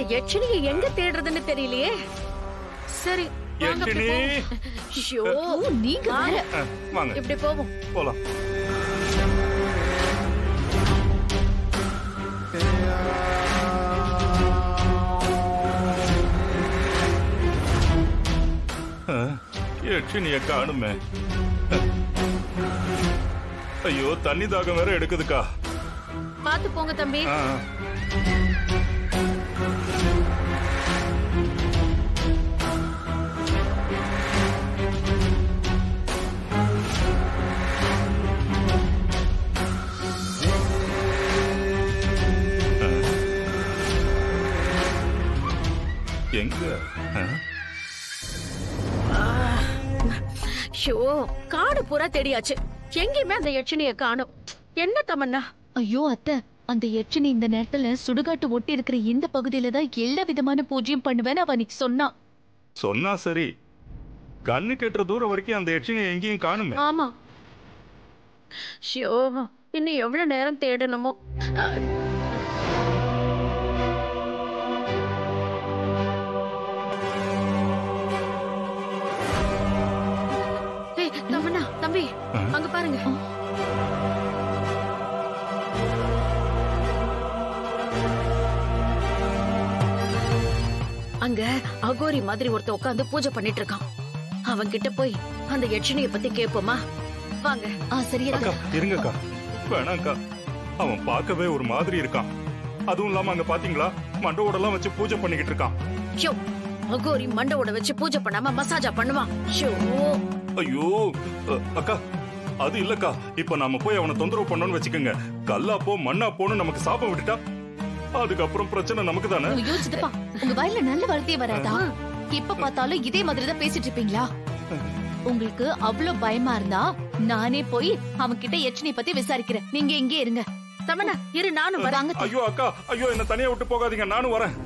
இந்த யட்சினியை எங்க தேடுறதுன்னு தெரியலையே. சரி நீங்க இப்படி போவோம். போலாம். யட்சினிய காணுமே. ஐயோ தண்ணி தாகம் வேற எடுக்குதுக்கா. பாத்து போங்க தம்பி. எங்க காடு பூரா தேடியாச்சு, எங்கேயுமே அந்த யட்சினிய காணோம். என்ன தமன்னா? ஐயோ அத்தை, அந்த யட்சினி இந்த நேரத்துல சுடுகாட்டு ஒட்டி இருக்கிற இந்த பகுதியில தான் எல்லா விதமான பூஜையும் பண்ணுவேன்னு அவ அன்னைக்கு சொன்னா சரி. கண்ணு கெட்டுற தூரம் வரைக்கும் அந்த யட்சினி எங்கேயும் காணுமே. ஆமா. ஷோ, இன்னும் எவ்வளவு நேரம் தேடணுமோ. தமன்னா தம்பி, அங்க பாருங்க. அங்க அகோரி மாதிரி ஒருத்த உட்காந்து பூஜை பண்ணிட்டு இருக்கான். அவன் கிட்ட போய் அந்த யட்சினிய பத்தி கேட்போமா? வாங்க. சரியா இருங்கக்கா. வேணாக்கா, அவன் பார்க்கவே ஒரு மாதிரி இருக்கான். அதுவும் இல்லாம அங்க பாத்தீங்களா, மண்டவோட எல்லாம் வச்சு பூஜை பண்ணிக்கிட்டு இருக்கான். அகோரி மண்டவோட வச்சு பூஜை பண்ணாம மசாஜா பண்ணுவான். ஐயோ அக்கா, அது இல்லக்கா. இப்ப நாம போய் அவனை தொந்தரவு பண்ணோம்னு வச்சுக்கோங்க, கல்லா போ மண்ணா போன்னு நமக்கு சாபம் விட்டுட்டா அதுக்கப்புறம் பிரச்சனை நமக்கு தானே. உங்க வாயில நல்ல வார்த்தையே வராதா? இப்ப பார்த்தாலும் இதே மாதிரிதான் பேசிட்டு இருப்பீங்களா? உங்களுக்கு அவ்வளவு பயமா இருந்தா நானே போய் அவன் கிட்ட யட்சினி பத்தி விசாரிக்கிறேன். நீங்க இங்கே இருங்க. தமன்னா இரு, நானும் வராங்க. ஐயோ அக்கா, ஐயோ என்ன தனியா விட்டு போகாதீங்க, நானும் வரேன்.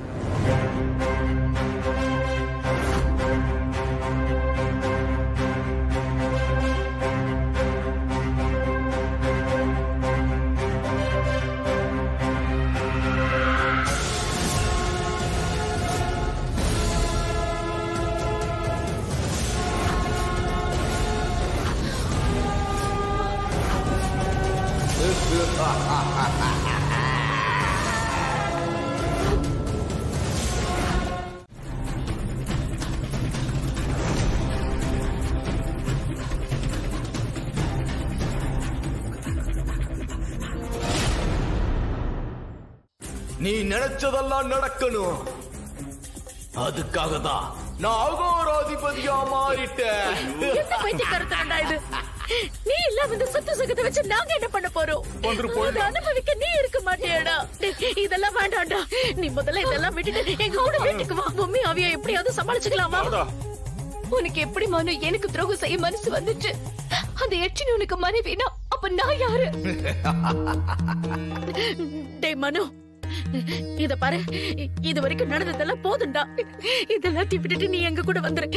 நீ நினைச்சதெல்லாம் நடக்கணும். அதுக்காக தான் நான் அகோராதிபதியா மாறிட்டேன். நீ இல்லாம இந்த சொத்து சுகத்தை வச்சு நாங்க என்ன பண்ண போறோம்? அனுபவிக்க நீ இருக்க மாட்டியாடா? இதெல்லாம் வேண்டாம்டா. நீ முதல்ல இதெல்லாம் விட்டுட்டு எங்க கூட வீட்டுக்கு வா. மம்மி அவியா எப்படியாவது சமாளிச்சுக்கலாமா? உனக்கு எப்படி மனு எனக்கு துரோகம் செய்ய மனசு வந்துச்சு? அந்த யட்சினி உனக்கு மனைவினா அப்ப நான் யாரு? டேய் மனு, இத பாரு, இது வரைக்கும் நடந்ததெல்லாம் போதும்டா. இதெல்லாம் விட்டுட்டு நீ எங்க கூட வந்துரு.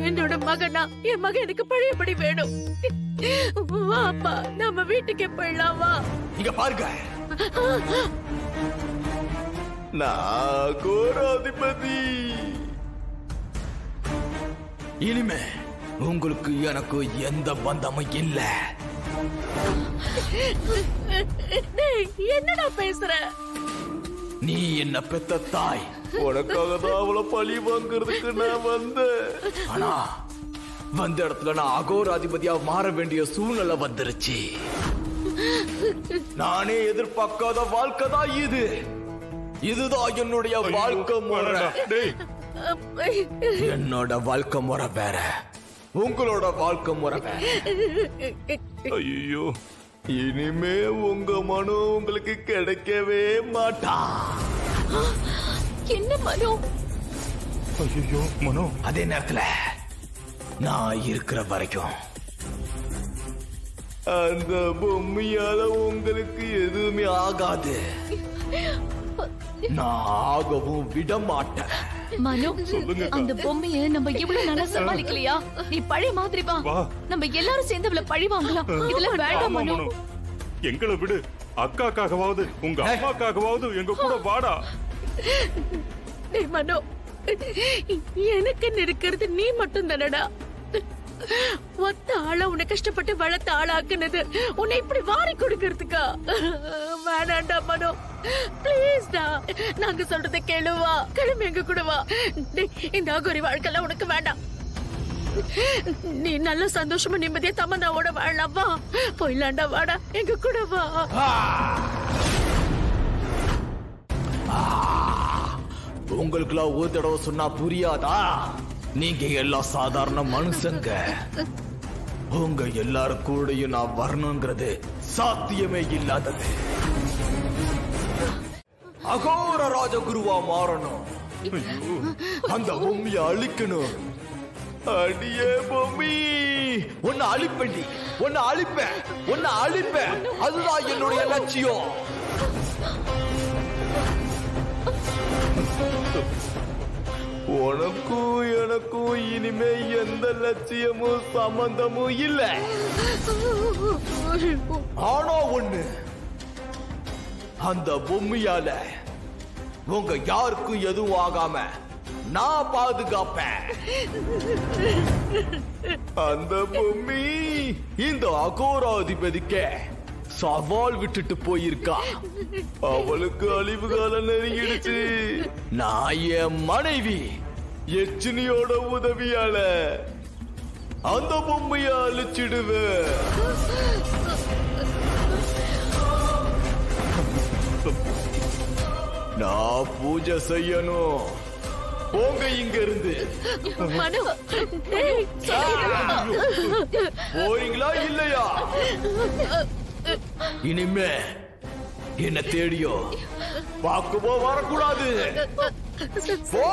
என்னோட மகனா, என் மகன் எனக்கு பழையபடி வேணும். வாப்பா, நம்ம வீட்டுக்கு போயிடலாம். வா. இங்க பாருங்க, நான் கோராதிபதி. இனிமே உங்களுக்கு எனக்கு எந்த பந்தமும் இல்ல. என்னடா பேசுற? நீ என்ன பெத்த தாய், உனக்காக தான் அவளை பழி வாங்குறதுக்கு நான் வந்தேன். ஆனா வந்த இடத்துல நான் அகோராதிபதியா மாற வேண்டிய சூழ்நிலை வந்துருச்சு. நானே எதிர்பார்க்காத வாழ்க்கை தான் இது. இதுதான் என்னுடைய வாழ்க்கை முறை. என்னோட வாழ்க்கை முறை வேற, உங்களோட வாழ்க்கை முறை வேற. ஐயோ, இனிமே உங்க மனு உங்களுக்கு கிடைக்கவே மாட்டா. என்ன மனு? ஐயோ மனு, அதே நேரத்துல நான் இருக்கிற வரைக்கும் அந்த பொம்மையால உங்களுக்கு எதுவுமே ஆகாது. நான் ஆகவும் விட மாட்டேன். மனு, அந்த பொம்மையை நம்ம இவ்வளவு நல்லா சமாளிக்கலையா? நீ பழைய மாதிரி வா, நம்ம எல்லாரும் சேர்ந்து அவளை பழி வாங்கலாம். இதெல்லாம் வேண்டாம் மனு. எங்களை விடு. அக்காக்காகவாவது உங்க அம்மாக்காகவாவது எங்க கூட வாடா. மனோ, எனக்கு இருக்கிறது நீ மட்டும் தானடா. ஒத்த ஆளா உன்னை கஷ்டப்பட்டு வளர்த்த ஆளாக்குனது உன்னை இப்படி வாரி கொடுக்கறதுக்கா? வேணாண்டா மனோ, பிளீஸ்டா. நாங்க சொல்றத கேளுவா, கிளம்பி எங்க கூட வா. இந்த அகோரி வாழ்க்கைலாம் உனக்கு வேண்டாம். நீ நல்ல சந்தோஷமா நிம்மதியா தமன்னாவோட வாழலாம். வா, போயிலாண்டா, வாடா, எங்க கூட வா. உங்களுக்குலாம் ஒரு தடவை சொன்னா புரியாதா? நீங்க எல்லாம் சாதாரண மனுஷங்க. உங்க எல்லாரும் கூடயும் நான் வரணுங்கிறது சாத்தியமே இல்லாதது. அகோர ராஜகுருவா மாறணும், அந்த பொம்மைய அழிக்கணும். அடியே பொம்மி, உன்னை அழிப்பேன், உன்னை அழிப்பேன், உன்னை அழிப்பேன். அதுதான் என்னுடைய லட்சியம். உனக்கும் எனக்கும் இனிமே எந்த லட்சியமும் சம்பந்தமும் இல்ல. ஆனா ஒண்ணு, அந்த பொம்மையால உங்க யாருக்கும் எதுவும் ஆகாம நான் பாதுகாப்பேன். அந்த பொம்மி இந்த அகோராதிபதிக்க சவால் விட்டுட்டு போயிருக்கா. அவளுக்கு அழிவு காலம் நெருங்கிடுச்சு. நான் என் மனைவி எச்சினியோட உதவியால அந்த பொம்மைய அழிச்சிடுவேன். நான் பூஜை செய்யணும். போங்க இங்க இருந்து. போறீங்களா இல்லையா? இனிமே என்ன தேடியோ பார்க்கவோ வரக்கூடாது. போ.